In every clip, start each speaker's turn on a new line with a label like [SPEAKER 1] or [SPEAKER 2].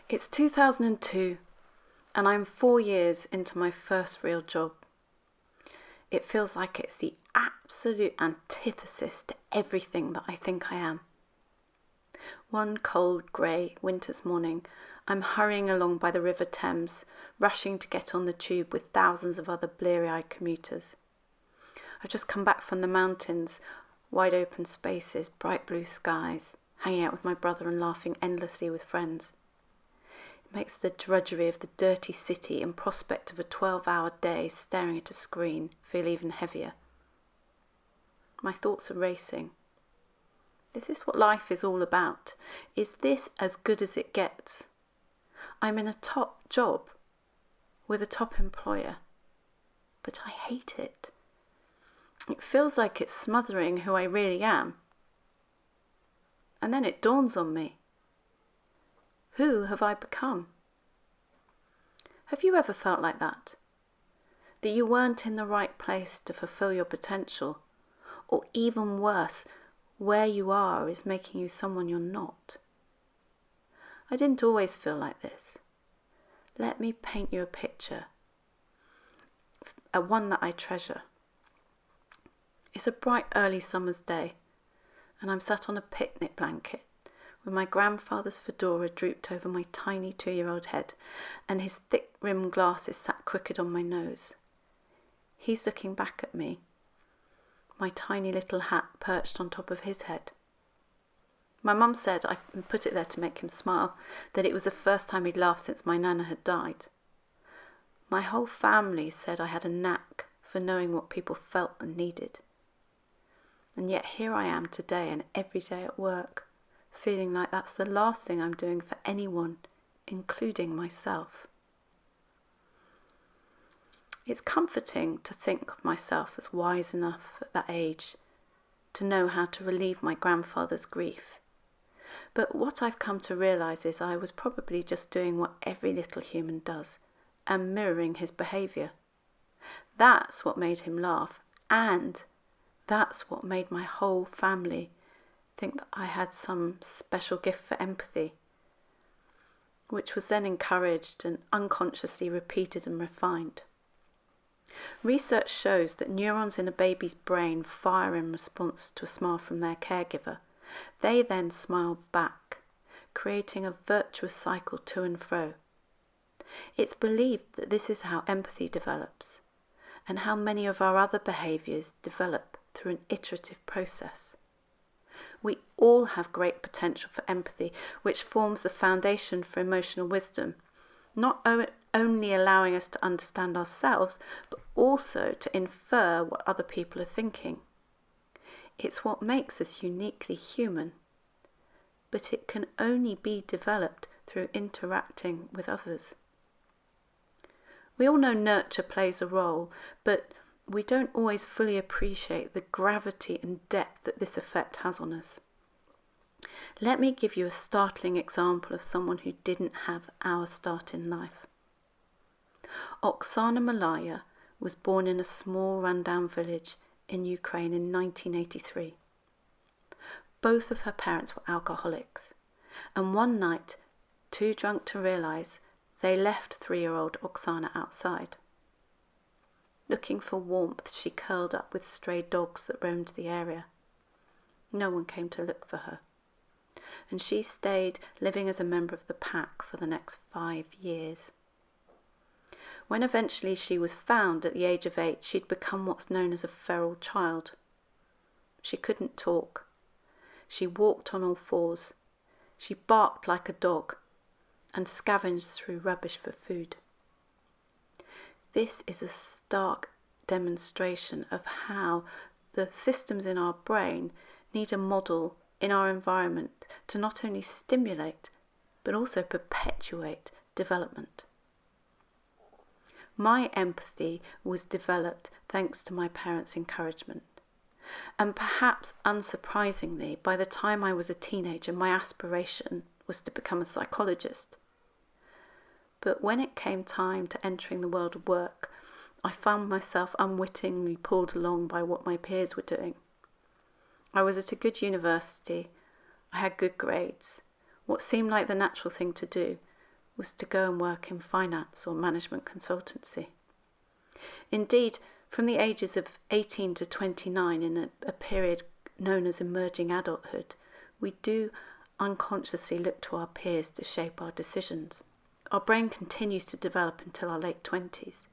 [SPEAKER 1] It's 2002 and I'm 4 years into my first real job. It feels like it's the absolute antithesis to everything that I think I am. One cold, grey winter's morning, I'm hurrying along by the River Thames, rushing to get on the tube with thousands of other bleary-eyed commuters. I've just come back from the mountains, wide open spaces, bright blue skies, hanging out with my brother and laughing endlessly with friends. It makes the drudgery of the dirty city and prospect of a 12-hour day staring at a screen feel even heavier. My thoughts are racing. Is this what life is all about? Is this as good as it gets? I'm in a top job with a top employer, but I hate it. It feels like it's smothering who I really am. And then it dawns on me. Who have I become? Have you ever felt like that? That you weren't in the right place to fulfill your potential? Or even worse, where you are is making you someone you're not? I didn't always feel like this. Let me paint you a picture, one that I treasure. It's a bright early summer's day, and I'm sat on a picnic blanket with my grandfather's fedora drooped over my tiny 2-year-old head, and his thick-rimmed glasses sat crooked on my nose. He's looking back at me, my tiny little hat perched on top of his head. My mum said I put it there to make him smile, that it was the first time he'd laughed since my nana had died. My whole family said I had a knack for knowing what people felt and needed. And yet here I am today and every day at work, feeling like that's the last thing I'm doing for anyone, including myself. It's comforting to think of myself as wise enough at that age to know how to relieve my grandfather's grief. But what I've come to realise is I was probably just doing what every little human does and mirroring his behaviour. That's what made him laugh, and that's what made my whole family think that I had some special gift for empathy, which was then encouraged and unconsciously repeated and refined. Research shows that neurons in a baby's brain fire in response to a smile from their caregiver. They then smile back, creating a virtuous cycle to and fro. It's believed that this is how empathy develops, and how many of our other behaviours develop through an iterative process. We all have great potential for empathy, which forms the foundation for emotional wisdom, not only allowing us to understand ourselves, but also to infer what other people are thinking. It's what makes us uniquely human, but it can only be developed through interacting with others. We all know nurture plays a role, but we don't always fully appreciate the gravity and depth that this effect has on us. Let me give you a startling example of someone who didn't have our start in life. Oksana Malaya was born in a small rundown village in Ukraine in 1983. Both of her parents were alcoholics, and one night, too drunk to realise, they left 3-year-old Oksana outside. Looking for warmth, she curled up with stray dogs that roamed the area. No one came to look for her, and she stayed living as a member of the pack for the next 5 years. When eventually she was found at the age of 8, she'd become what's known as a feral child. She couldn't talk. She walked on all fours. She barked like a dog and scavenged through rubbish for food. This is a stark demonstration of how the systems in our brain need a model in our environment to not only stimulate, but also perpetuate development. My empathy was developed thanks to my parents' encouragement. And perhaps unsurprisingly, by the time I was a teenager, my aspiration was to become a psychologist. But when it came time to entering the world of work, I found myself unwittingly pulled along by what my peers were doing. I was at a good university, I had good grades, what seemed like the natural thing to do, was to go and work in finance or management consultancy. Indeed, from the ages of 18 to 29, in a period known as emerging adulthood, we do unconsciously look to our peers to shape our decisions. Our brain continues to develop until our late 20s.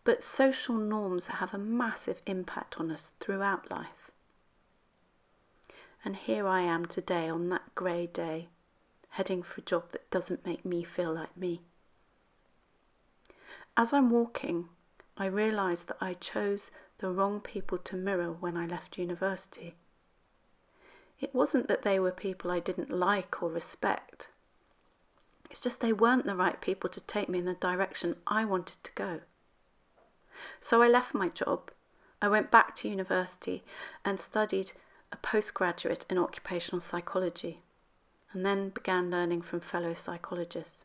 [SPEAKER 1] But social norms have a massive impact on us throughout life. And here I am today on that grey day, heading for a job that doesn't make me feel like me. As I'm walking, I realise that I chose the wrong people to mirror when I left university. It wasn't that they were people I didn't like or respect. It's just they weren't the right people to take me in the direction I wanted to go. So I left my job. I went back to university and studied a postgraduate in occupational psychology, and then began learning from fellow psychologists.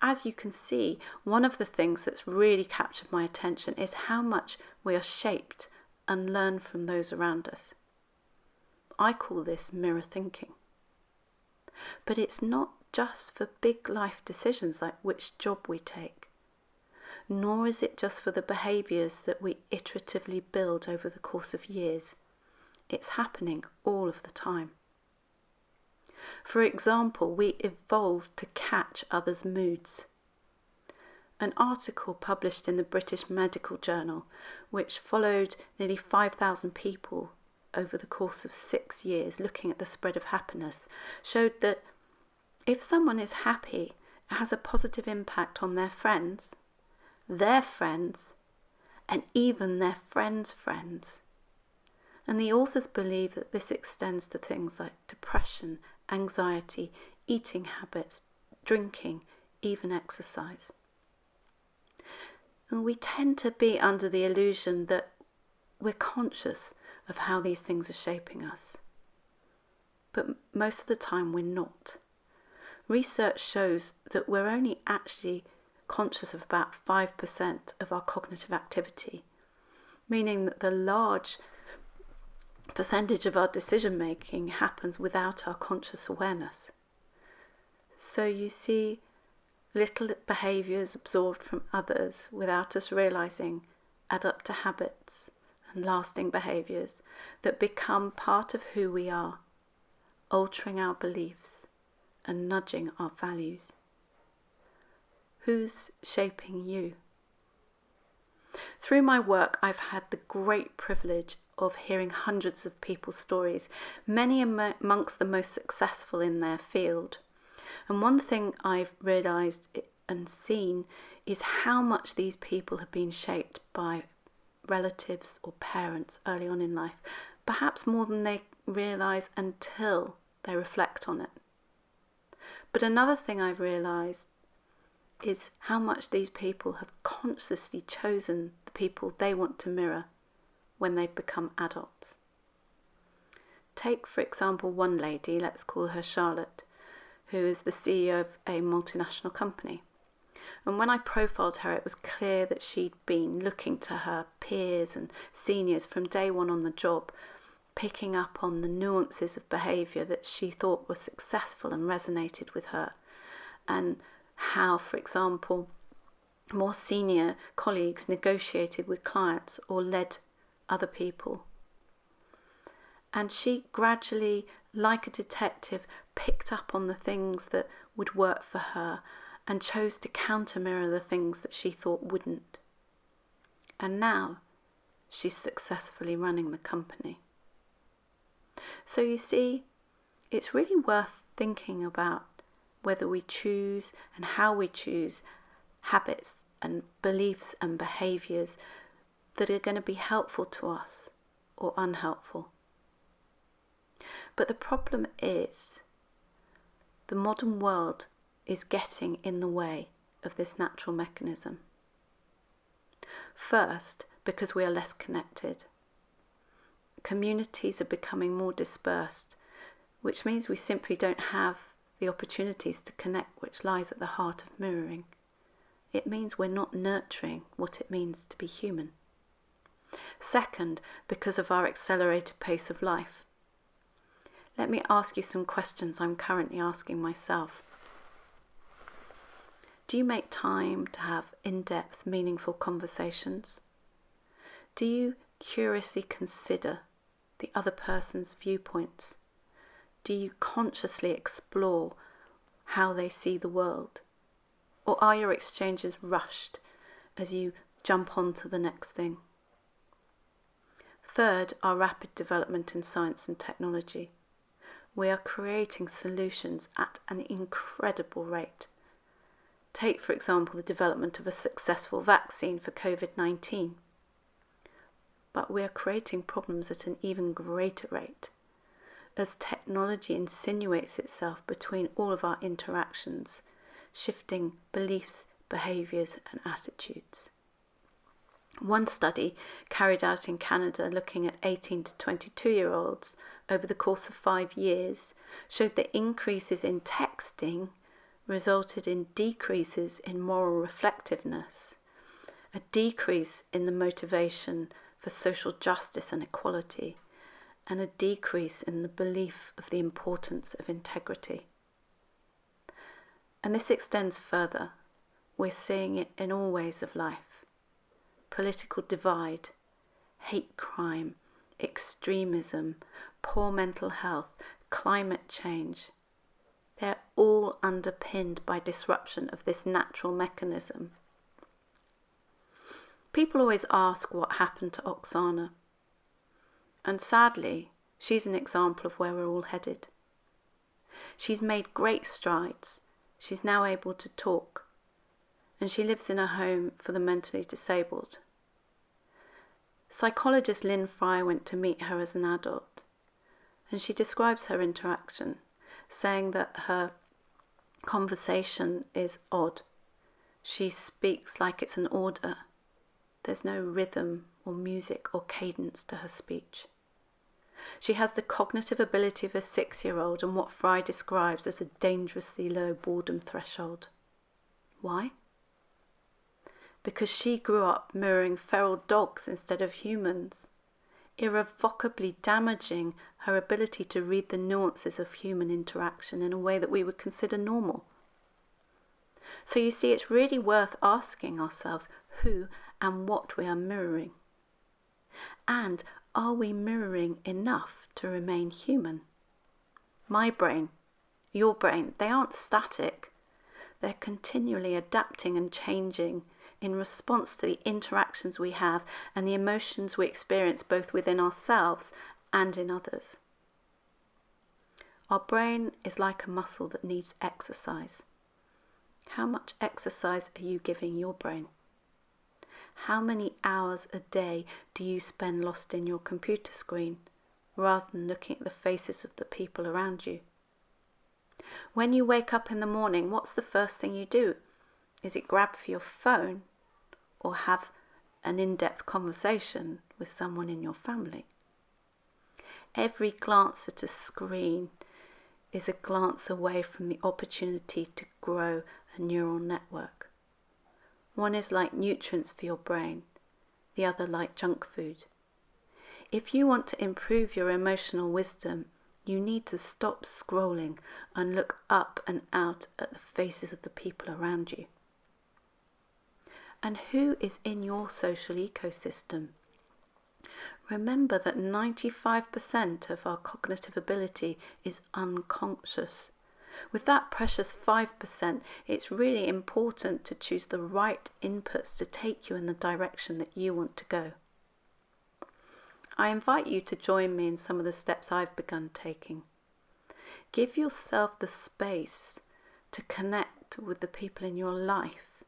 [SPEAKER 1] As you can see, one of the things that's really captured my attention is how much we are shaped and learn from those around us. I call this mirror thinking. But it's not just for big life decisions like which job we take, nor is it just for the behaviours that we iteratively build over the course of years. It's happening all of the time. For example, we evolved to catch others' moods. An article published in the British Medical Journal, which followed nearly 5,000 people over the course of 6 years looking at the spread of happiness, showed that if someone is happy, it has a positive impact on their friends, and even their friends' friends. And the authors believe that this extends to things like depression, anxiety, eating habits, drinking, even exercise. And we tend to be under the illusion that we're conscious of how these things are shaping us. But most of the time we're not. Research shows that we're only actually conscious of about 5% of our cognitive activity, meaning that the large percentage of our decision making happens without our conscious awareness. So you see, little behaviours absorbed from others without us realising add up to habits and lasting behaviours that become part of who we are, altering our beliefs and nudging our values. Who's shaping you? Through my work, I've had the great privilege of hearing hundreds of people's stories, many amongst the most successful in their field. And one thing I've realised and seen is how much these people have been shaped by relatives or parents early on in life, perhaps more than they realise until they reflect on it. But another thing I've realised is how much these people have consciously chosen the people they want to mirror when they've become adults. Take, for example, one lady, let's call her Charlotte, who is the CEO of a multinational company. And when I profiled her, it was clear that she'd been looking to her peers and seniors from day one on the job, picking up on the nuances of behaviour that she thought were successful and resonated with her, and how, for example, more senior colleagues negotiated with clients or led other people. And she gradually, like a detective, picked up on the things that would work for her and chose to counter-mirror the things that she thought wouldn't. And now she's successfully running the company. So you see, it's really worth thinking about whether we choose and how we choose habits and beliefs and behaviours that are going to be helpful to us or unhelpful. But the problem is the modern world is getting in the way of this natural mechanism. First, because we are less connected. Communities are becoming more dispersed, which means we simply don't have the opportunities to connect, which lies at the heart of mirroring. It means we're not nurturing what it means to be human. Second, because of our accelerated pace of life. Let me ask you some questions I'm currently asking myself. Do you make time to have in-depth, meaningful conversations? Do you curiously consider the other person's viewpoints? Do you consciously explore how they see the world? Or are your exchanges rushed as you jump on to the next thing? Third, our rapid development in science and technology. We are creating solutions at an incredible rate. Take, for example, the development of a successful vaccine for COVID-19. But we are creating problems at an even greater rate as technology insinuates itself between all of our interactions, shifting beliefs, behaviours and attitudes. One study carried out in Canada looking at 18 to 22-year-olds over the course of 5 years showed that increases in texting resulted in decreases in moral reflectiveness, a decrease in the motivation for social justice and equality, and a decrease in the belief of the importance of integrity. And this extends further. We're seeing it in all ways of life. Political divide, hate crime, extremism, poor mental health, climate change. They're all underpinned by disruption of this natural mechanism. People always ask what happened to Oksana. And sadly, she's an example of where we're all headed. She's made great strides. She's now able to talk. And she lives in a home for the mentally disabled. Psychologist Lynn Fry went to meet her as an adult. And she describes her interaction, saying that her conversation is odd. She speaks like it's an order. There's no rhythm or music or cadence to her speech. She has the cognitive ability of a 6-year-old and what Fry describes as a dangerously low boredom threshold. Why? Because she grew up mirroring feral dogs instead of humans, irrevocably damaging her ability to read the nuances of human interaction in a way that we would consider normal. So you see, it's really worth asking ourselves who and what we are mirroring. And are we mirroring enough to remain human? My brain, your brain, they aren't static. They're continually adapting and changing in response to the interactions we have and the emotions we experience both within ourselves and in others. Our brain is like a muscle that needs exercise. How much exercise are you giving your brain? How many hours a day do you spend lost in your computer screen rather than looking at the faces of the people around you? When you wake up in the morning, what's the first thing you do? Is it grab for your phone or have an in-depth conversation with someone in your family? Every glance at a screen is a glance away from the opportunity to grow a neural network. One is like nutrients for your brain, the other like junk food. If you want to improve your emotional wisdom, you need to stop scrolling and look up and out at the faces of the people around you. And who is in your social ecosystem? Remember that 95% of our cognitive ability is unconscious. With that precious 5%, it's really important to choose the right inputs to take you in the direction that you want to go. I invite you to join me in some of the steps I've begun taking. Give yourself the space to connect with the people in your life,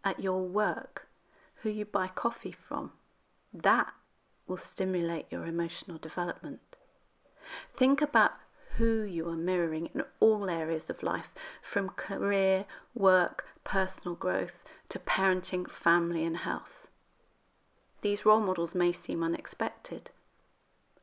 [SPEAKER 1] at your work, who you buy coffee from. That will stimulate your emotional development. Think about who you are mirroring in all areas of life, from career, work, personal growth, to parenting, family and health. These role models may seem unexpected.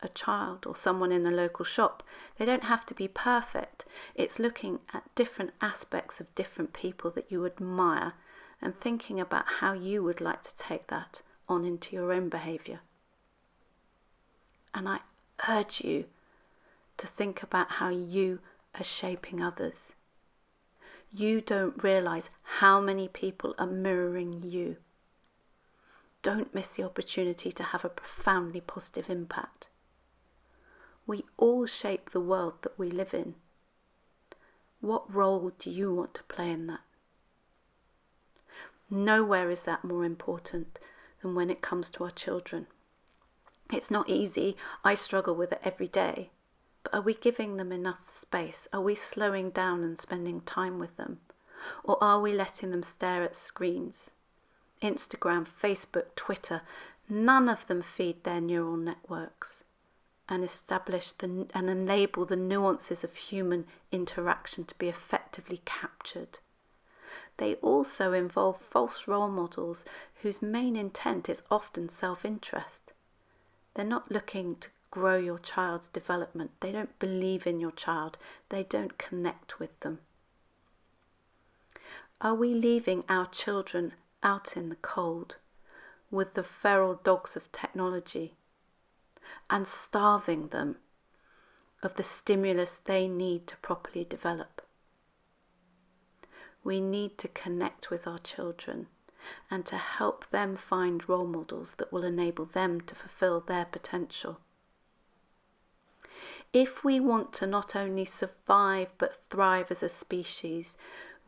[SPEAKER 1] A child or someone in the local shop, they don't have to be perfect. It's looking at different aspects of different people that you admire and thinking about how you would like to take that on into your own behaviour. And I urge you to think about how you are shaping others. You don't realise how many people are mirroring you. Don't miss the opportunity to have a profoundly positive impact. We all shape the world that we live in. What role do you want to play in that? Nowhere is that more important than when it comes to our children. It's not easy. I struggle with it every day. But are we giving them enough space? Are we slowing down and spending time with them? Or are we letting them stare at screens? Instagram, Facebook, Twitter, none of them feed their neural networks and and enable the nuances of human interaction to be effectively captured. They also involve false role models whose main intent is often self-interest. They're not looking to grow your child's development. They don't believe in your child. They don't connect with them. Are we leaving our children out in the cold with the feral dogs of technology and starving them of the stimulus they need to properly develop? We need to connect with our children and to help them find role models that will enable them to fulfill their potential. If we want to not only survive but thrive as a species,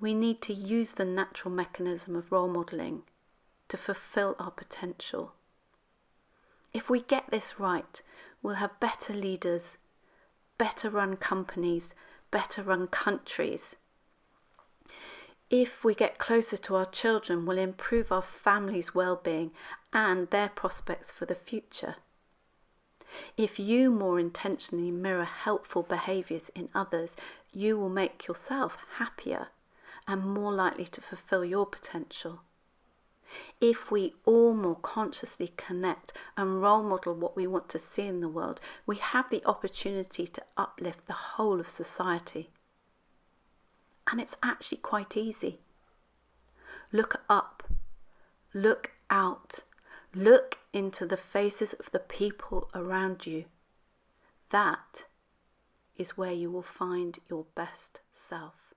[SPEAKER 1] we need to use the natural mechanism of role modelling to fulfill our potential. If we get this right, we'll have better leaders, better run companies, better run countries. If we get closer to our children, we'll improve our families' well-being and their prospects for the future. If you more intentionally mirror helpful behaviours in others, you will make yourself happier and more likely to fulfill your potential. If we all more consciously connect and role model what we want to see in the world, we have the opportunity to uplift the whole of society. And it's actually quite easy. Look up, look out, look into the faces of the people around you. That is where you will find your best self.